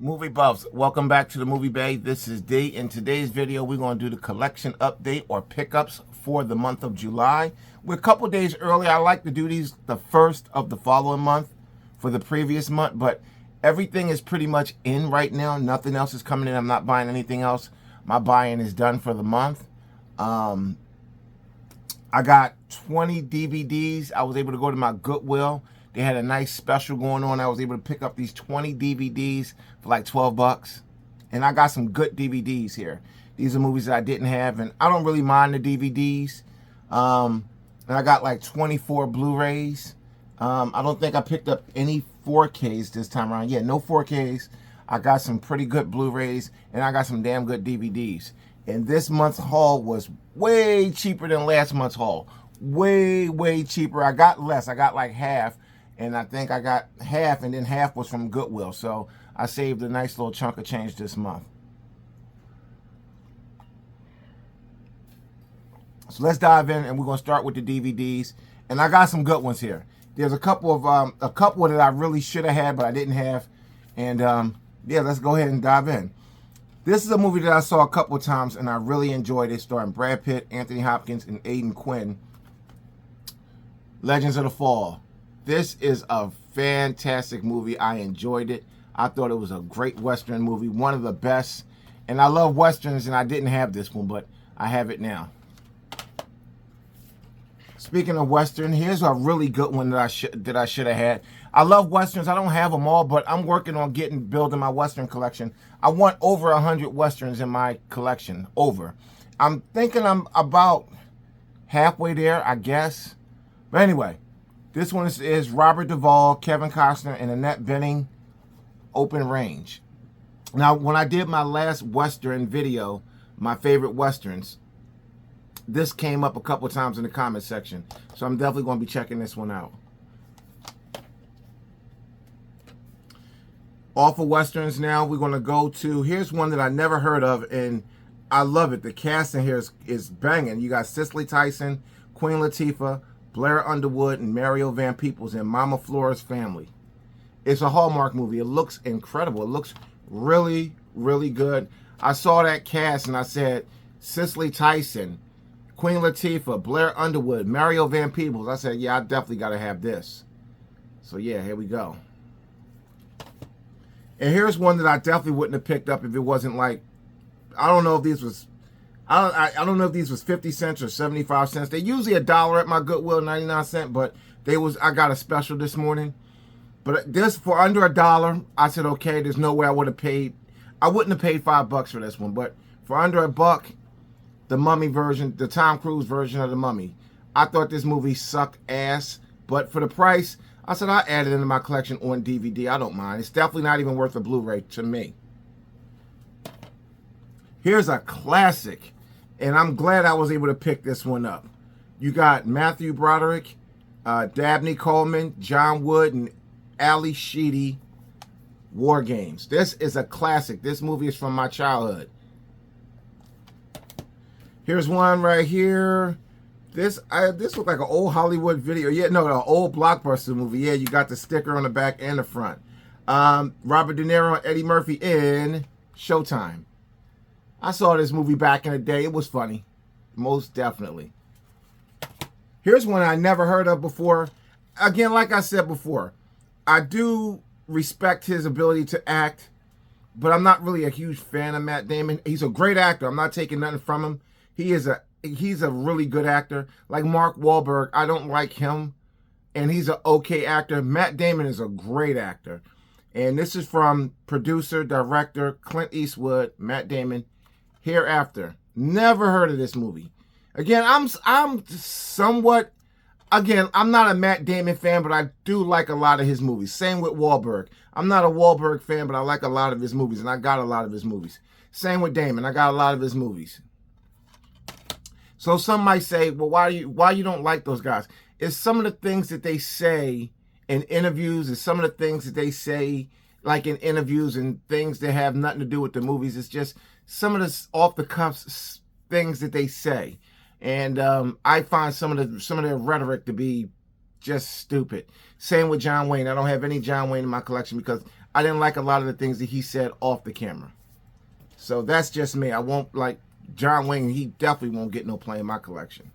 Movie buffs, welcome back to the Movie Bay. This is D. In today's video, we're going to do the collection update or pickups for the month of July. We're a couple days early. I like to do these the first of the following month for the previous month, but everything is pretty much in right now. Nothing else is coming in. I'm not buying anything else. My buying is done for the month. I got 20 DVDs. I was able to go to my Goodwill. They had a nice special going on. I was able to pick up these 20 DVDs for like 12 bucks. And I got some good DVDs here. These are movies that I didn't have, and I don't really mind the DVDs. And I got like 24 Blu-rays. I don't think I picked up any 4Ks this time around. Yeah, no 4Ks. I got some pretty good Blu-rays, and I got some damn good DVDs. And this month's haul was way cheaper than last month's haul. Way, way cheaper. I got less. I got like half. And I think I got half, and then half was from Goodwill. So I saved a nice little chunk of change this month. So let's dive in, and we're going to start with the DVDs. And I got some good ones here. There's a couple that I really should have had, but I didn't have. And yeah, let's go ahead and dive in. This is a movie that I saw a couple of times, and I really enjoyed it, starring Brad Pitt, Anthony Hopkins, and Aidan Quinn. Legends of the Fall. This is a fantastic movie. I enjoyed it. I thought it was a great Western movie, one of the best. And I love Westerns, and I didn't have this one, but I have it now. Speaking of Western, here's a really good one that I should have had. I love Westerns. I don't have them all, but I'm working on building my Western collection. I want over 100 Westerns in my collection. Over. I'm thinking I'm about halfway there, I guess. But anyway. This one is Robert Duvall, Kevin Costner, and Annette Bening, Open Range. Now, when I did my last Western video, my favorite Westerns, this came up a couple times in the comment section. So I'm definitely going to be checking this one out. Off of Westerns now, we're going to go to, here's one that I never heard of, and I love it. The cast in here is banging. You got Cicely Tyson, Queen Latifah, Blair Underwood, and Mario Van Peebles in Mama Flora's Family. It's a Hallmark movie. It looks incredible. It looks really, really good. I saw that cast and I said, Cicely Tyson, Queen Latifah, Blair Underwood, Mario Van Peebles. I said, yeah, I definitely got to have this. So yeah, here we go. And here's one that I definitely wouldn't have picked up if it wasn't like, I don't know if these was, I don't know if these was 50 cents or 75 cents. They're usually $1 at my Goodwill, 99 cents, but I got a special this morning. But this, for under $1, I said, okay, there's no way I would have paid. I wouldn't have paid $5 for this one, but for under $1, the Mummy version, the Tom Cruise version of the Mummy. I thought this movie sucked ass, but for the price, I said I'll add it into my collection on DVD. I don't mind. It's definitely not even worth a Blu-ray to me. Here's a classic. And I'm glad I was able to pick this one up. You got Matthew Broderick, Dabney Coleman, John Wood, and Ali Sheedy, War Games. This is a classic. This movie is from my childhood. Here's one right here. This looks like an old Hollywood video. Yeah, no, an old blockbuster movie. Yeah, you got the sticker on the back and the front. Robert De Niro and Eddie Murphy in Showtime. I saw this movie back in the day. It was funny. Most definitely. Here's one I never heard of before. Again, like I said before, I do respect his ability to act, but I'm not really a huge fan of Matt Damon. He's a great actor. I'm not taking nothing from him. He's a really good actor. Like Mark Wahlberg, I don't like him, and he's an okay actor. Matt Damon is a great actor. And this is from producer, director, Clint Eastwood, Matt Damon, Hereafter. Never heard of this movie. Again, I'm somewhat, again, I'm not a Matt Damon fan, but I do like a lot of his movies. Same with Wahlberg. I'm not a Wahlberg fan, but I like a lot of his movies, and I got a lot of his movies. Same with Damon. I got a lot of his movies. So some might say, well, why you don't like those guys? It's some of the things that they say in interviews, and some of the things that they say like in interviews and things that have nothing to do with the movies. It's just some of the off the cuff things that they say, and I find some of their rhetoric to be just stupid. Same with John Wayne. I don't have any John Wayne in my collection because I didn't like a lot of the things that he said off the camera. So that's just me. I won't like John Wayne. He definitely won't get no play in my collection.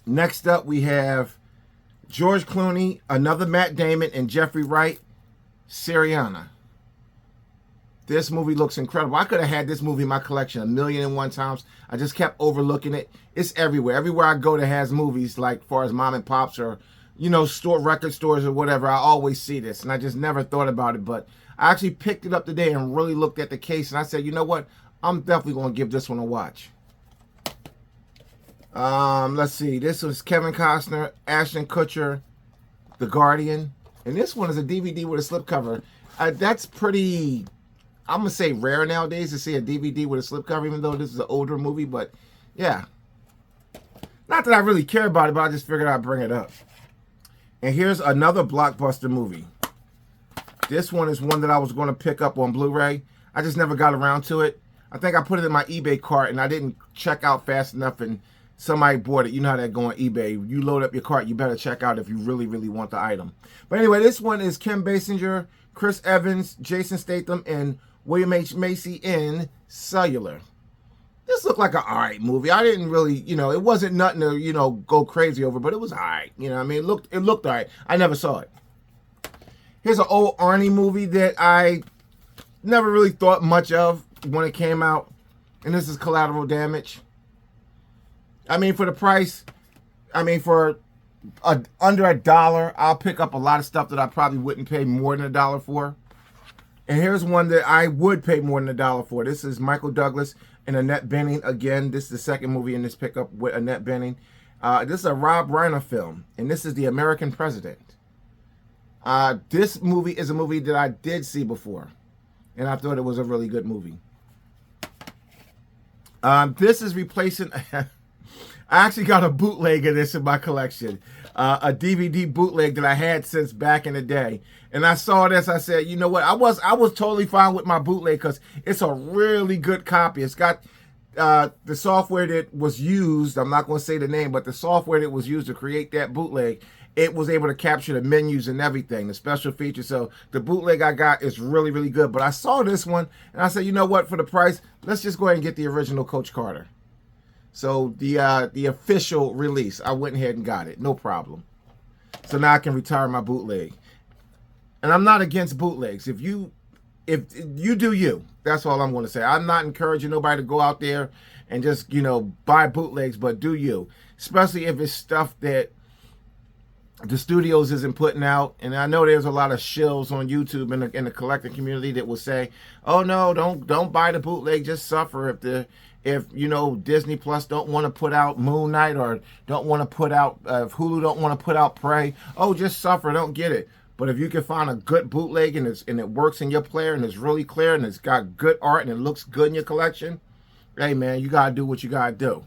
Next up, we have George Clooney, another Matt Damon, and Jeffrey Wright, Syriana. This movie looks incredible. I could have had this movie in my collection 1,000,001 times. I just kept overlooking it. It's everywhere. Everywhere I go that has movies, like far as mom and pops or, you know, record stores or whatever, I always see this. And I just never thought about it. But I actually picked it up today and really looked at the case. And I said, you know what? I'm definitely going to give this one a watch. Let's see. This was Kevin Costner, Ashton Kutcher, The Guardian. And this one is a DVD with a slipcover. That's pretty, I'm going to say rare nowadays to see a DVD with a slipcover, even though this is an older movie. But, yeah. Not that I really care about it, but I just figured I'd bring it up. And here's another blockbuster movie. This one is one that I was going to pick up on Blu-ray. I just never got around to it. I think I put it in my eBay cart, and I didn't check out fast enough, and somebody bought it. You know how that go on eBay. You load up your cart, you better check out if you really, really want the item. But anyway, this one is Kim Basinger, Chris Evans, Jason Statham, and William H. Macy in Cellular. This looked like an alright movie. I didn't really, you know, it wasn't nothing to, you know, go crazy over, but it was alright. You know what I mean? It looked alright. I never saw it. Here's an old Arnie movie that I never really thought much of when it came out. And this is Collateral Damage. I mean, for the price, I mean, for under $1, I'll pick up a lot of stuff that I probably wouldn't pay more than $1 for. And here's one that I would pay more than $1 for. This is Michael Douglas and Annette Bening. Again, this is the second movie in this pickup with Annette Bening. This is a Rob Reiner film, and this is The American President. This movie is a movie that I did see before, and I thought it was a really good movie. This is replacing... I actually got a bootleg of this in my collection. A DVD bootleg that I had since back in the day. And I saw this, I said, you know what? I was totally fine with my bootleg because it's a really good copy. It's got the software that was used. I'm not going to say the name, but the software that was used to create that bootleg, it was able to capture the menus and everything, the special features. So the bootleg I got is really, really good. But I saw this one, and I said, you know what? For the price, let's just go ahead and get the original Coach Carter. So the official release, I went ahead and got it, no problem. So now I can retire my bootleg. And I'm not against bootlegs. If you do you, that's all I'm going to say. I'm not encouraging nobody to go out there and just, you know, buy bootlegs, but do you. Especially if it's stuff that the studios isn't putting out. And I know there's a lot of shills on YouTube in the collector community that will say, oh no, don't buy the bootleg, just suffer if you know, Disney Plus don't want to put out Moon Knight or don't want to put out, if Hulu don't want to put out Prey, oh, just suffer, don't get it. But if you can find a good bootleg and it works in your player and it's really clear and it's got good art and it looks good in your collection, hey man, you got to do what you got to do.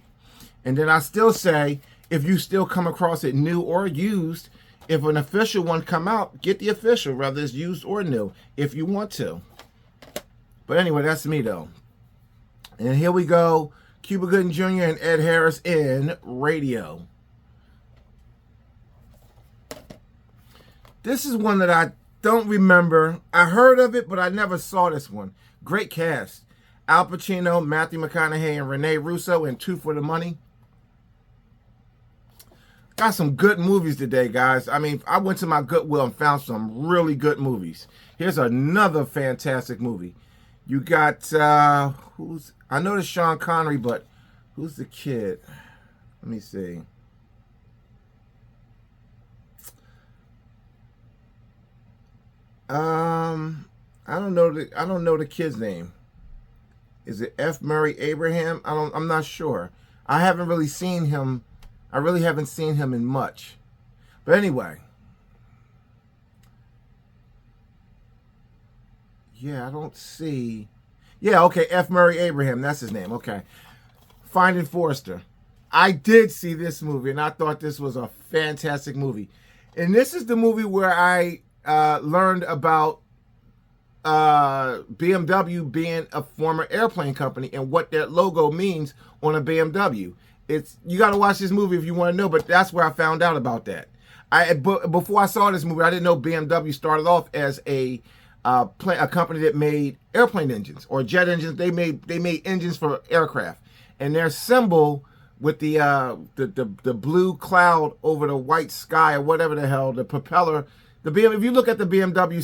And then I still say, if you still come across it new or used, if an official one come out, get the official, whether it's used or new, if you want to. But anyway, that's me though. And here we go, Cuba Gooding Jr. and Ed Harris in Radio. This is one that I don't remember. I heard of it, but I never saw this one. Great cast. Al Pacino, Matthew McConaughey, and Rene Russo in Two for the Money. Got some good movies today, guys. I mean, I went to my Goodwill and found some really good movies. Here's another fantastic movie. You got, I know it's Sean Connery, but who's the kid? Let me see. I don't know the kid's name. Is it F. Murray Abraham? I'm not sure. I haven't really seen him. I really haven't seen him in much. But anyway. Yeah, I don't see. Yeah, okay, F. Murray Abraham, that's his name. Okay. Finding Forrester. I did see this movie, and I thought this was a fantastic movie. And this is the movie where I learned about BMW being a former airplane company and what their logo means on a BMW. You got to watch this movie if you want to know, but that's where I found out about that. Before I saw this movie, I didn't know BMW started off as a company that made airplane engines or jet engines. They made engines for aircraft, and their symbol with the blue cloud over the white sky or whatever the hell, the propeller. If you look at the BMW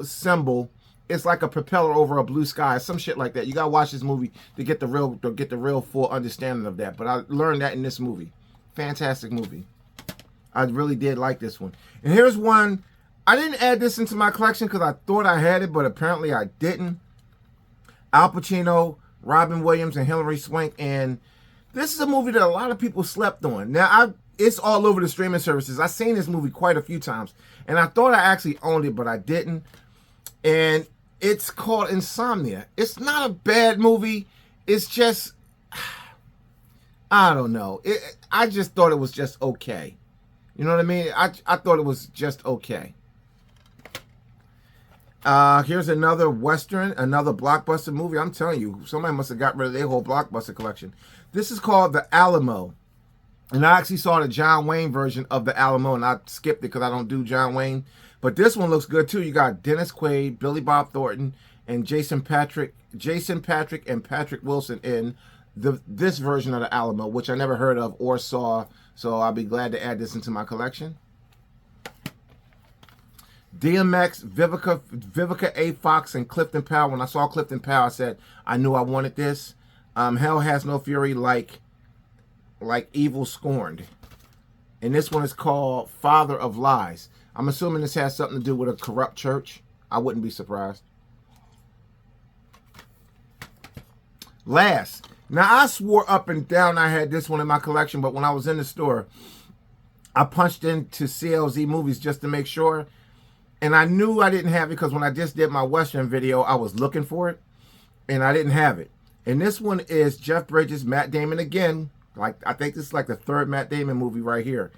symbol, it's like a propeller over a blue sky, some shit like that. You gotta watch this movie to get the real full understanding of that. But I learned that in this movie. Fantastic movie. I really did like this one. And here's one. I didn't add this into my collection because I thought I had it, but apparently I didn't. Al Pacino, Robin Williams, and Hilary Swank. And this is a movie that a lot of people slept on. Now, it's all over the streaming services. I've seen this movie quite a few times. And I thought I actually owned it, but I didn't. And it's called Insomnia. It's not a bad movie. It's just, I don't know. I just thought it was just okay. You know what I mean? I thought it was just okay. Here's another Western, another blockbuster movie. I'm telling you, somebody must have got rid of their whole blockbuster collection. This is called The Alamo. And I actually saw the John Wayne version of The Alamo, and I skipped it because I don't do John Wayne. But this one looks good too. You got Dennis Quaid, Billy Bob Thornton, and Jason Patrick, and Patrick Wilson in this version of The Alamo, which I never heard of or saw. So I'll be glad to add this into my collection. DMX, Vivica A. Fox, and Clifton Powell. When I saw Clifton Powell, I said I knew I wanted this. Hell Has No Fury, like Evil Scorned. And this one is called Father of Lies. I'm assuming this has something to do with a corrupt church. I wouldn't be surprised. Last. Now, I swore up and down I had this one in my collection, but when I was in the store, I punched into CLZ Movies just to make sure. And I knew I didn't have it because when I just did my Western video, I was looking for it, and I didn't have it. And this one is Jeff Bridges, Matt Damon again. I think this is like the third Matt Damon movie right here.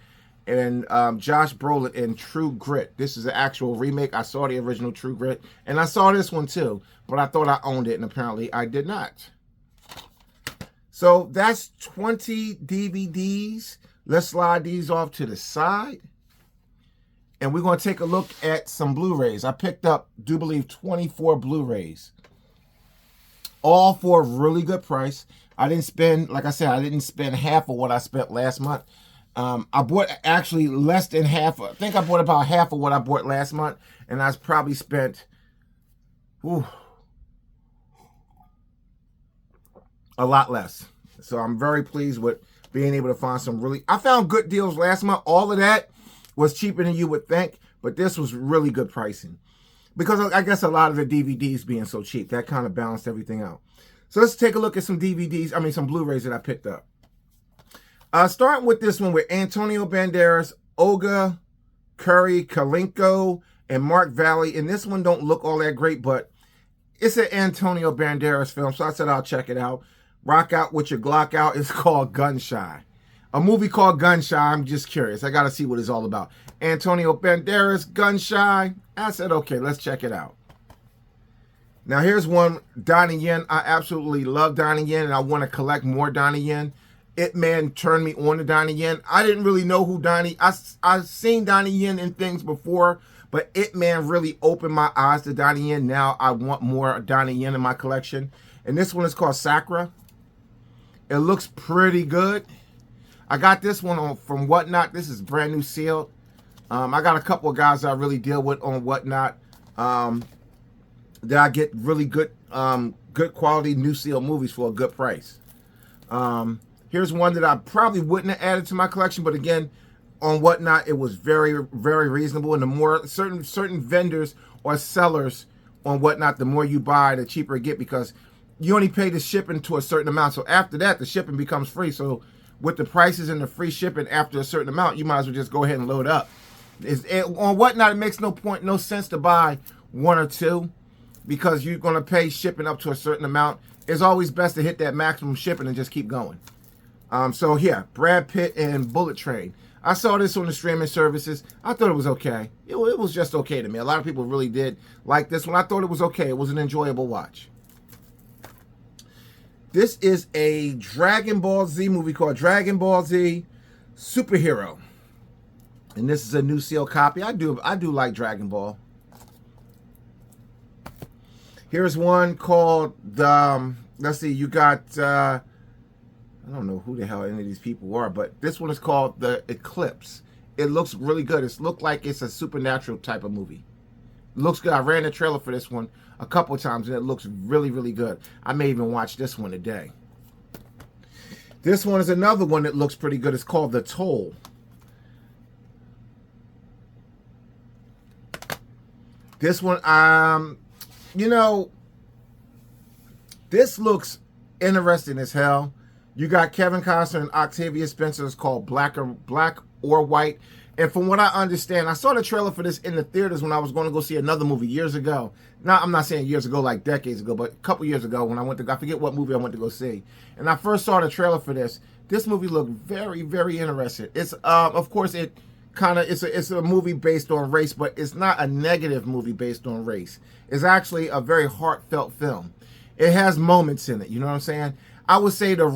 And Josh Brolin in True Grit. This is an actual remake. I saw the original True Grit, and I saw this one too, but I thought I owned it, and apparently I did not. So that's 20 DVDs. Let's slide these off to the side. And we're going to take a look at some Blu-rays. I picked up, do believe, 24 Blu-rays. All for a really good price. I didn't spend, like I said, I didn't spend half of what I spent last month. I bought actually less than half. I think I bought about half of what I bought last month. And I probably spent a lot less. So I'm very pleased with being able to find some I found good deals last month. All of that was cheaper than you would think, but this was really good pricing. Because I guess a lot of the DVDs being so cheap, that kind of balanced everything out. So let's take a look at some some Blu-rays that I picked up. Starting with this one with Antonio Banderas, Olga Kurylenko, and Mark Valley. And this one don't look all that great, but it's an Antonio Banderas film, so I said I'll check it out. Rock Out With Your Glock Out. It's called Gun Shy. A movie called Gun Shy. I'm just curious. I got to see what it's all about. Antonio Banderas, Gun Shy. I said, okay, let's check it out. Now, here's one, Donnie Yen. I absolutely love Donnie Yen, and I want to collect more Donnie Yen. Ip Man turned me on to Donnie Yen. I didn't really know who I've seen Donnie Yen in things before, but Ip Man really opened my eyes to Donnie Yen. Now I want more Donnie Yen in my collection. And this one is called Sakura. It looks pretty good. I got this one from Whatnot. This is brand new sealed. I got a couple of guys that I really deal with on Whatnot. That I get really good quality new seal movies for a good price. Here's one that I probably wouldn't have added to my collection, but again, on Whatnot, it was very, very reasonable. And the more certain vendors or sellers on Whatnot, the more you buy, the cheaper it get, because you only pay the shipping to a certain amount. So after that, the shipping becomes free. So with the prices and the free shipping after a certain amount, you might as well just go ahead and load up. On Whatnot, it makes no sense to buy one or two, because you're going to pay shipping up to a certain amount. It's always best to hit that maximum shipping and just keep going. So yeah, Brad Pitt and Bullet Train. I saw this on the streaming services. I thought it was okay. It was just okay to me. A lot of people really did like this one. I thought it was okay. It was an enjoyable watch. This is a Dragon Ball Z movie called Dragon Ball Z Superhero. And this is a new seal copy. I do like Dragon Ball. Here's one called the let's see, you got I don't know who the hell any of these people are, but this one is called The Eclipse. It looks really good. It looks like it's a supernatural type of movie. It looks good. I ran the trailer for this one a couple of times, and it looks really, really good. I may even watch this one today. This one is another one that looks pretty good. It's called The Toll. This one, you know, this looks interesting as hell. You got Kevin Costner and Octavia Spencer. It's called Black or White. And from what I understand, I saw the trailer for this in the theaters when I was going to go see another movie years ago. Now, I'm not saying years ago, like decades ago, but a couple years ago when I went to, I forget what movie I went to go see. And I first saw the trailer for this. This movie looked very, very interesting. It's, of course, it's a movie based on race, but it's not a negative movie based on race. It's actually a very heartfelt film. It has moments in it, you know what I'm saying? I would say the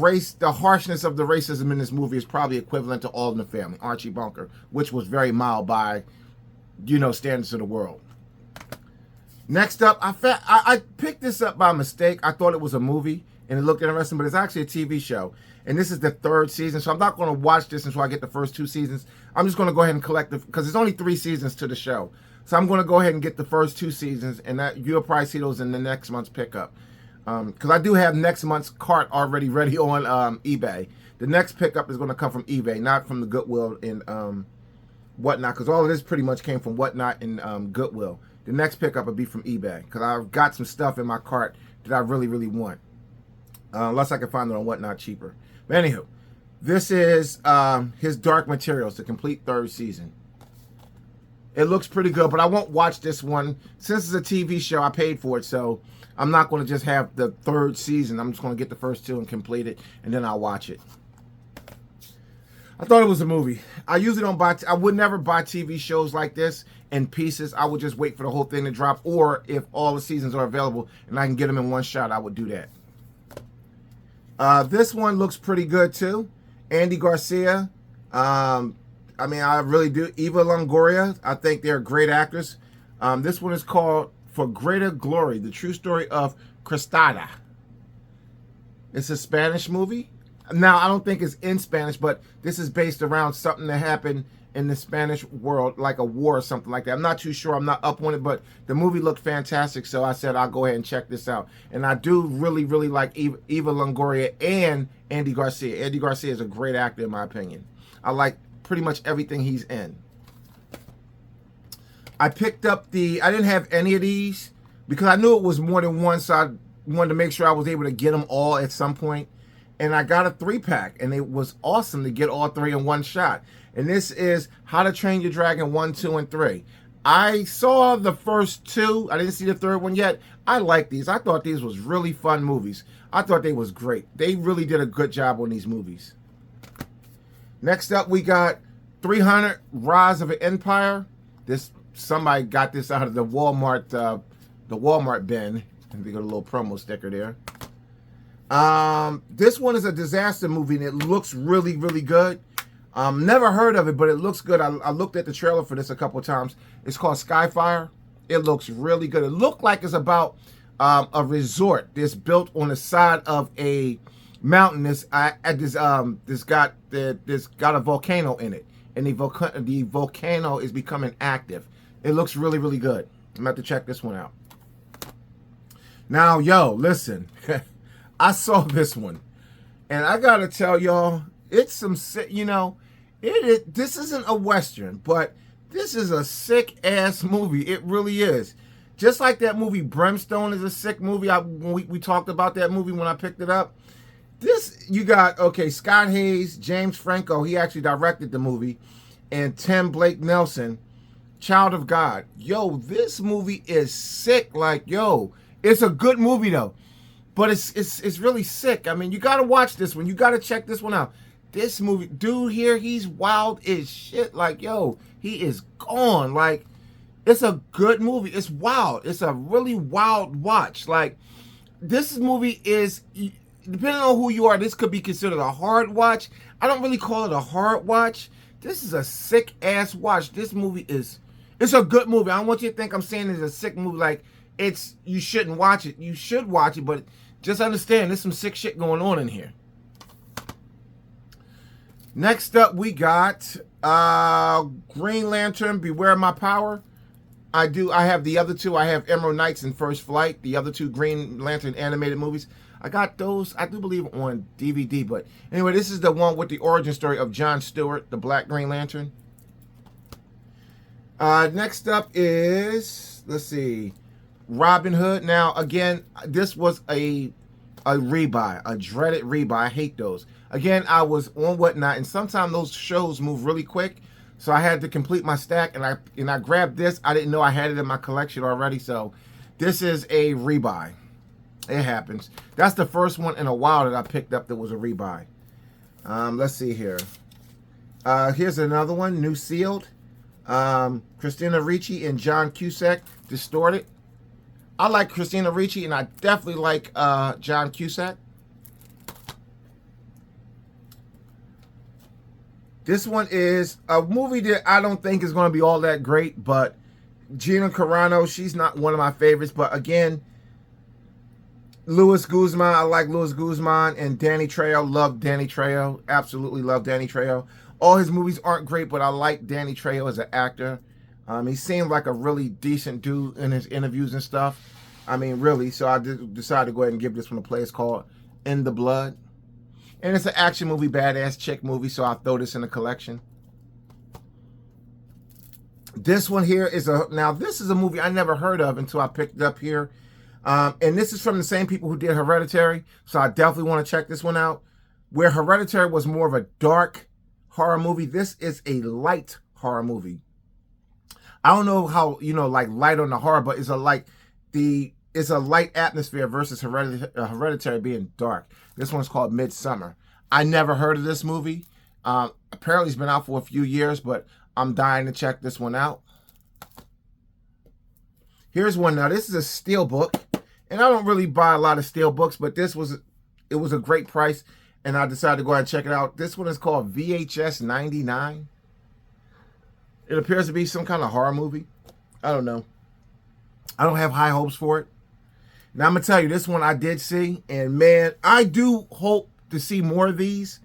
harshness of the racism in this movie is probably equivalent to All in the Family, Archie Bunker, which was very mild by, you know, standards of the world. Next up, I picked this up by mistake. I thought it was a movie, and it looked interesting, but it's actually a TV show. And this is the 3rd season, so I'm not going to watch this until I get the first 2 seasons. I'm just going to go ahead and collect it, because there's only 3 seasons to the show. So I'm going to go ahead and get the first 2 seasons, and that you'll probably see those in the next month's pickup. Because I do have next month's cart already ready on eBay. The next pickup is going to come from eBay, not from the Goodwill and whatnot, because all of this pretty much came from whatnot and Goodwill. The next pickup will be from eBay, because I've got some stuff in my cart that I really, really want. Unless I can find it on whatnot cheaper. But anywho, this is his Dark Materials, the complete 3rd season. It looks pretty good, but I won't watch this one. Since it's a TV show, I paid for it, so I'm not going to just have the 3rd season. I'm just going to get the first 2 and complete it, and then I'll watch it. I thought it was a movie. I usually don't buy, I would never buy TV shows like this in pieces. I would just wait for the whole thing to drop, or if all the seasons are available and I can get them in one shot, I would do that. This one looks pretty good too. Andy Garcia. I mean, I really do. Eva Longoria. I think they're great actors. This one is called For Greater Glory, the true story of Cristada. It's a Spanish movie. Now, I don't think it's in Spanish, but this is based around something that happened in the Spanish world, like a war or something like that. I'm not too sure. I'm not up on it, but the movie looked fantastic, so I said I'll go ahead and check this out. And I do really, really like Eva Longoria and Andy Garcia. Andy Garcia is a great actor, in my opinion. I like pretty much everything he's in. I picked up I didn't have any of these because I knew it was more than one, so I wanted to make sure I was able to get them all at some point. And I got a 3-pack, and it was awesome to get all 3 in one shot. And this is How to Train Your Dragon 1, 2, and 3. I saw the first 2. I didn't see the 3rd one yet. I like these. I thought these was really fun movies. I thought they was great. They really did a good job on these movies. Next up, we got 300 Rise of an Empire. Somebody got this out of the Walmart bin. And they got a little promo sticker there. This one is a disaster movie, and it looks really, really good. Never heard of it, but it looks good. I looked at the trailer for this a couple times. It's called Skyfire. It looks really good. It looked like it's about a resort that's built on the side of a mountain. This got a volcano in it, and the volcano is becoming active. It looks really, really good. I'm about to check this one out. Now, yo, listen. I saw this one, and I gotta tell y'all, it's some sick, you know, this isn't a Western, but this is a sick-ass movie. It really is. Just like that movie Brimstone is a sick movie. We talked about that movie when I picked it up. This, you got, okay, Scott Hayes, James Franco, he actually directed the movie, and Tim Blake Nelson, Child of God. Yo, this movie is sick. Like, yo, it's a good movie, though. But it's really sick. I mean, you got to watch this one. You got to check this one out. This movie, dude here, he's wild as shit. Like, yo, he is gone. Like, it's a good movie. It's wild. It's a really wild watch. Like, this movie is, depending on who you are, this could be considered a hard watch. I don't really call it a hard watch. This is a sick ass watch. This movie is, it's a good movie. I don't want you to think I'm saying it's a sick movie. Like it's, you shouldn't watch it. You should watch it, but just understand there's some sick shit going on in here. Next up, we got Green Lantern, Beware My Power. I have the other two. I have Emerald Knights and First Flight, the other two Green Lantern animated movies. I got those, I do believe, on DVD. But anyway, this is the one with the origin story of John Stewart, the Black Green Lantern. Next up is, let's see, Robin Hood. Now, again, this was a rebuy, a dreaded rebuy. I hate those. Again, I was on Whatnot, and sometimes those shows move really quick, so I had to complete my stack, and I grabbed this. I didn't know I had it in my collection already, so this is a rebuy. It happens. That's the first one in a while that I picked up that was a rebuy. Let's see here. Here's another one, New Sealed. Christina Ricci and John Cusack, Distorted. I like Christina Ricci, and I definitely like John Cusack. This one is a movie that I don't think is going to be all that great, but Gina Carano, she's not one of my favorites. But again, Luis Guzman, I like Luis Guzman, and Danny Trejo, love Danny Trejo. Absolutely love Danny Trejo. All his movies aren't great, but I like Danny Trejo as an actor. He seemed like a really decent dude in his interviews and stuff. I mean, really. So I decided to go ahead and give this one a play. It's called In the Blood. And it's an action movie, badass chick movie, so I'll throw this in the collection. This one here is now this is a movie I never heard of until I picked it up here. And this is from the same people who did Hereditary, so I definitely want to check this one out. Where Hereditary was more of a dark horror movie, this is a light horror movie. I don't know how, like light on the horror, but it's a light atmosphere versus Hereditary being dark. This one's called Midsummer. I never heard of this movie. Apparently it's been out for a few years, but I'm dying to check this one out. Here's one now. This is a steel book, and I don't really buy a lot of steel books, but it was a great price, and I decided to go ahead and check it out. This one is called VHS 99. It appears to be some kind of horror movie. I don't know. I don't have high hopes for it. Now, I'm going to tell you, this one I did see, and man, I do hope to see more of these.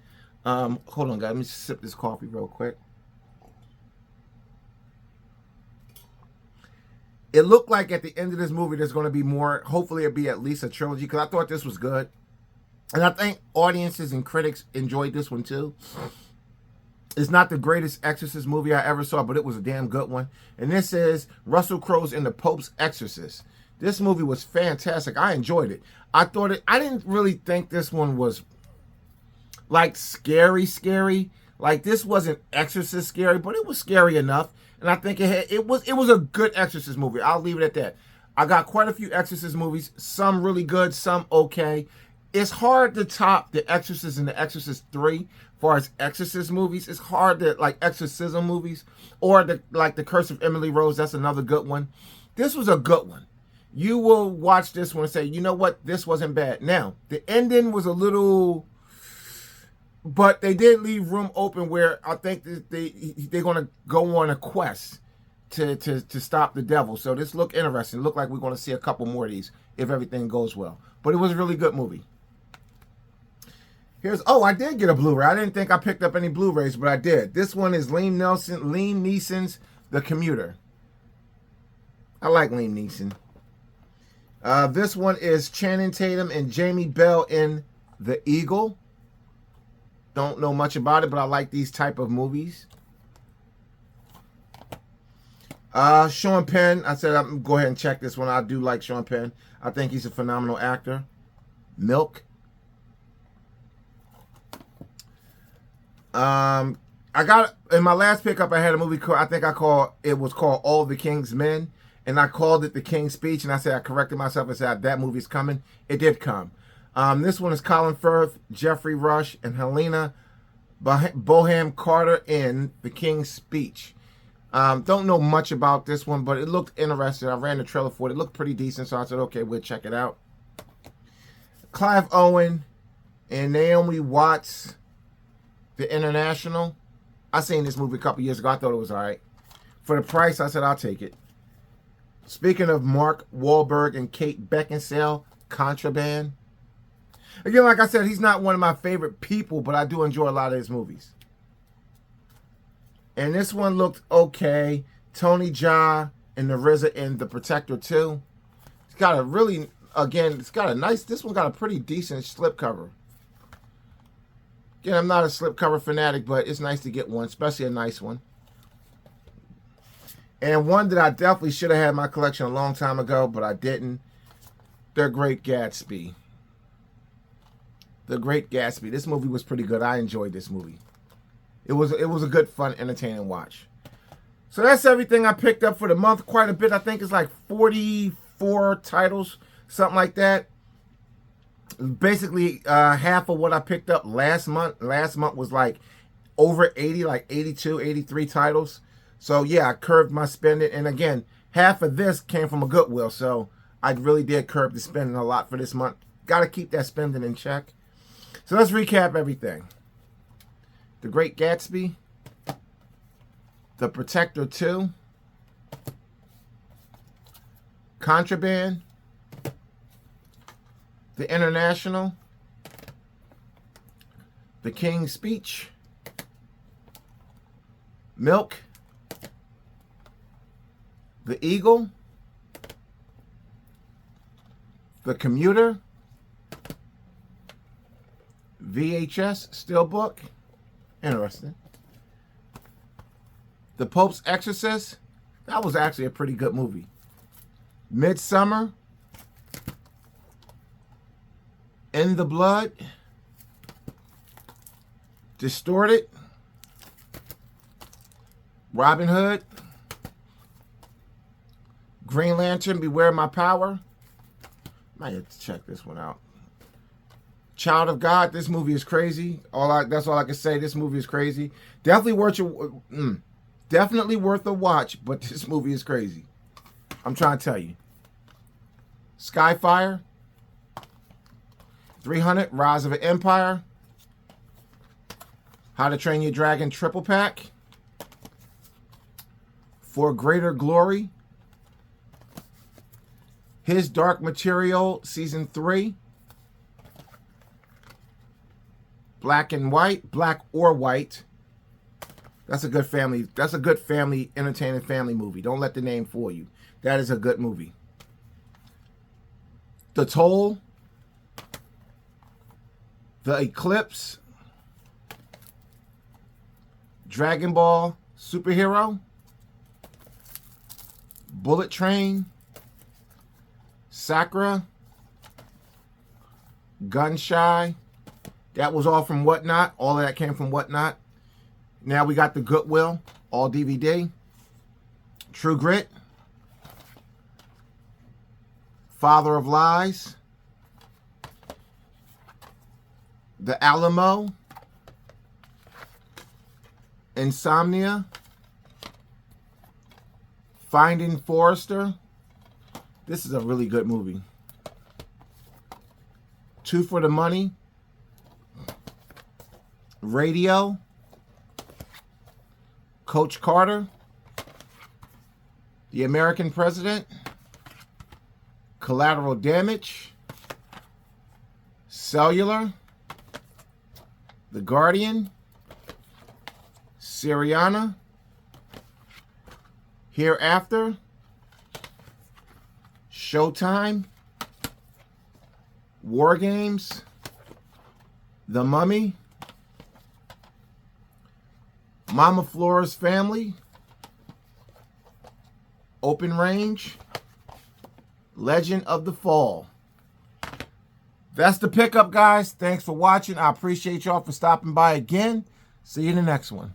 Hold on, guys. Let me sip this coffee real quick. It looked like at the end of this movie, there's going to be more. Hopefully, it'll be at least a trilogy, because I thought this was good. And I think audiences and critics enjoyed this one, too. It's not the greatest Exorcist movie I ever saw, but it was a damn good one. And this is Russell Crowe's In the Pope's Exorcist. This movie was fantastic. I enjoyed it. I didn't really think this one was like scary. Like this wasn't Exorcist scary, but it was scary enough. And I think it was a good Exorcist movie. I'll leave it at that. I got quite a few Exorcist movies, some really good, some okay. It's hard to top The Exorcist and The Exorcist 3 as far as Exorcist movies. It's hard to like exorcism movies, or The Curse of Emily Rose. That's another good one. This was a good one. You will watch this one and say, you know what, this wasn't bad. Now, the ending was a little, but they did leave room open where I think that they're going to go on a quest to stop the devil. So this looked interesting. Looked like we're going to see a couple more of these if everything goes well. But it was a really good movie. I did get a Blu-ray. I didn't think I picked up any Blu-rays, but I did. This one is Liam Neeson's The Commuter. I like Liam Neeson. This one is Channing Tatum and Jamie Bell in The Eagle. Don't know much about it, but I like these type of movies. Sean Penn. I said I'm go ahead and check this one. I do like Sean Penn. I think he's a phenomenal actor. Milk. I got in my last pickup. I had a movie called it was called All the King's Men. And I called it The King's Speech, and I said I corrected myself and said that movie's coming. It did come. This one is Colin Firth, Jeffrey Rush, and Helena Bonham Carter in The King's Speech. Don't know much about this one, but it looked interesting. I ran the trailer for it. It looked pretty decent, so I said, okay, we'll check it out. Clive Owen and Naomi Watts, The International. I seen this movie a couple years ago. I thought it was all right. For the price, I said I'll take it. Speaking of Mark Wahlberg and Kate Beckinsale, Contraband. Again, like I said, he's not one of my favorite people, but I do enjoy a lot of his movies. And this one looked okay. Tony Jaa and the RZA in The Protector 2. It's got a really, again, it's got a nice, this one got a pretty decent slipcover. Again, I'm not a slipcover fanatic, but it's nice to get one, especially a nice one. And one that I definitely should have had in my collection a long time ago, but I didn't. The Great Gatsby. The Great Gatsby. This movie was pretty good. I enjoyed this movie. It was a good, fun, entertaining watch. So that's everything I picked up for the month. Quite a bit. I think it's like 44 titles, something like that. Basically, half of what I picked up last month. Last month was like over 80, like 82, 83 titles. So yeah, I curbed my spending. And again, half of this came from a Goodwill. So I really did curb the spending a lot for this month. Got to keep that spending in check. So let's recap everything. The Great Gatsby. The Protector 2. Contraband. The International. The King's Speech. Milk. The Eagle. The Commuter. VHS Steelbook. Interesting. The Pope's Exorcist. That was actually a pretty good movie. Midsummer. In the Blood. Distorted. Robin Hood. Green Lantern, Beware My Power. Might have to check this one out. Child of God, this movie is crazy. That's all I can say. This movie is crazy. Definitely worth a watch, but this movie is crazy. I'm trying to tell you. Skyfire. 300, Rise of an Empire. How to Train Your Dragon Triple Pack. For Greater Glory. His Dark Material Season 3. Black and White, Black or White. That's a good family. That's a good family, entertaining family movie. Don't let the name fool you. That is a good movie. The Toll. The Eclipse. Dragon Ball Superhero. Bullet Train. Sakura. Gun Shy. That was all from Whatnot. All of that came from Whatnot. Now we got the Goodwill, all DVD. True Grit. Father of Lies. The Alamo. Insomnia. Finding Forrester. This is a really good movie. Two for the Money. Radio. Coach Carter. The American President. Collateral Damage. Cellular. The Guardian. Syriana. Hereafter. Showtime. War Games. The Mummy. Mama Flora's Family. Open Range. Legend of the Fall. That's the pickup, guys. Thanks for watching. I appreciate y'all for stopping by again. See you in the next one.